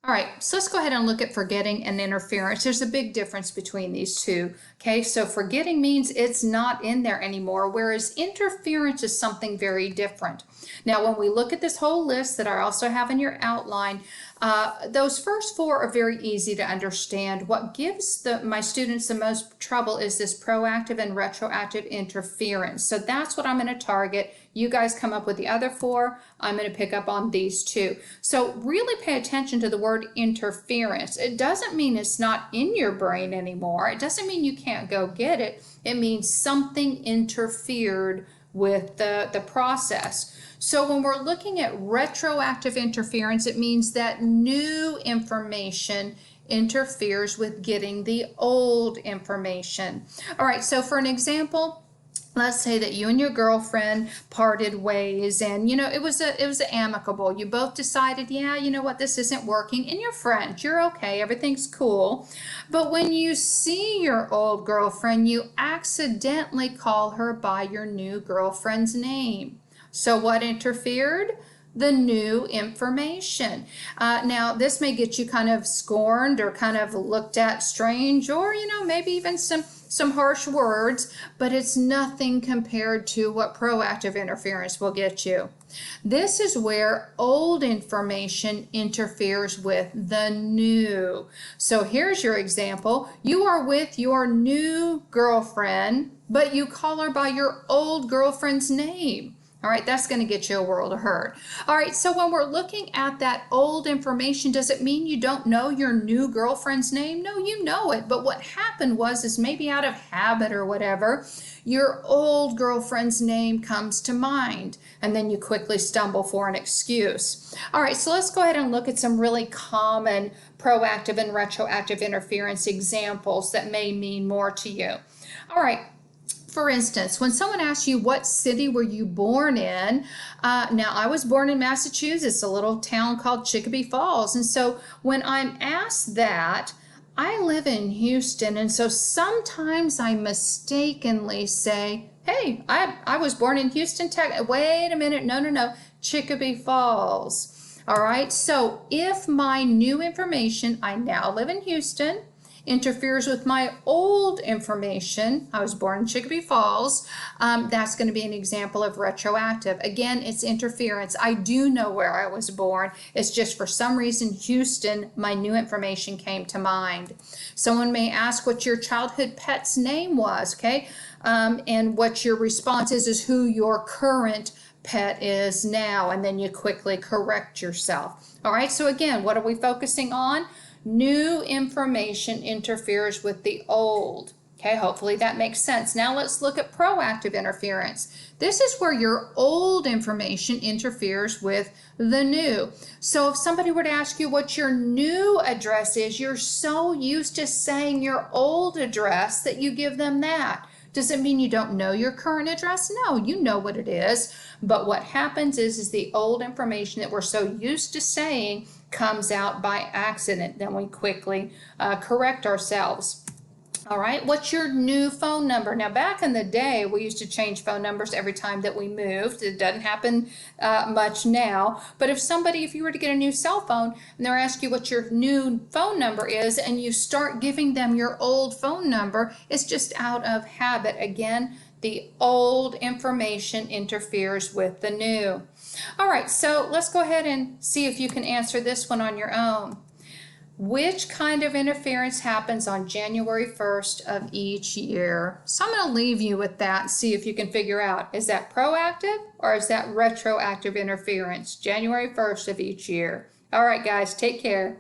All right, so let's go ahead and look at forgetting and interference. There's a big difference between these two. Okay, so forgetting means it's not in there anymore, whereas interference is something very different. Now, when we look at this whole list that I also have in your outline, those first four are very easy to understand. What gives my students the most trouble is this proactive and retroactive interference. So that's what I'm going to target. You guys come up with the other four. I'm going to pick up on these two. So really pay attention to the word interference. It doesn't mean it's not in your brain anymore. It doesn't mean you can't go get it. It means something interfered with the process. So when we're looking at retroactive interference, it means that new information interferes with getting the old information. All right, so for an example, let's say that you and your girlfriend parted ways, and it was amicable. You both decided, yeah, you know what, this isn't working, and you're friends, you're okay, everything's cool. But when you see your old girlfriend, you accidentally call her by your new girlfriend's name. So what interfered? The new information. Now, this may get you kind of scorned or kind of looked at strange, or maybe even some harsh words, but it's nothing compared to what proactive interference will get you. This is where old information interferes with the new. So here's your example. You are with your new girlfriend, but you call her by your old girlfriend's name. All right, that's going to get you a world of hurt. All right, so when we're looking at that old information, does it mean you don't know your new girlfriend's name? No, you know it, but what happened is maybe out of habit or whatever, your old girlfriend's name comes to mind, and then you quickly stumble for an excuse. All right, so let's go ahead and look at some really common proactive and retroactive interference examples that may mean more to you. All right. For instance, when someone asks you what city were you born in, now I was born in Massachusetts, a little town called Chicopee Falls. And so when I'm asked that, I live in Houston. And so sometimes I mistakenly say, hey, I was born in Houston, Texas. Wait a minute. No. Chicopee Falls. All right. So if my new information, I now live in Houston, interferes with my old information, I was born in Chicopee Falls, that's going to be an example of retroactive. Again, it's interference. I do know where I was born. It's just for some reason, Houston, my new information came to mind. Someone may ask what your childhood pet's name was, okay? And what your response is who your current pet is now, and then you quickly correct yourself. All right, so again, what are we focusing on? New information interferes with the old. Okay, hopefully that makes sense. Now let's look at proactive interference. This is where your old information interferes with the new. So if somebody were to ask you what your new address is, you're so used to saying your old address that you give them that. Does it mean you don't know your current address? No, you know what it is. But what happens is the old information that we're so used to saying comes out by accident. Then we quickly correct ourselves. All right, what's your new phone number? Now, back in the day, we used to change phone numbers every time that we moved. It doesn't happen much now. But if you were to get a new cell phone and they're asking you what your new phone number is and you start giving them your old phone number, it's just out of habit. Again, the old information interferes with the new. All right, so let's go ahead and see if you can answer this one on your own. Which kind of interference happens on January 1st of each year? So I'm going to leave you with that and see if you can figure out, is that proactive or is that retroactive interference? January 1st of each year. All right, guys, take care.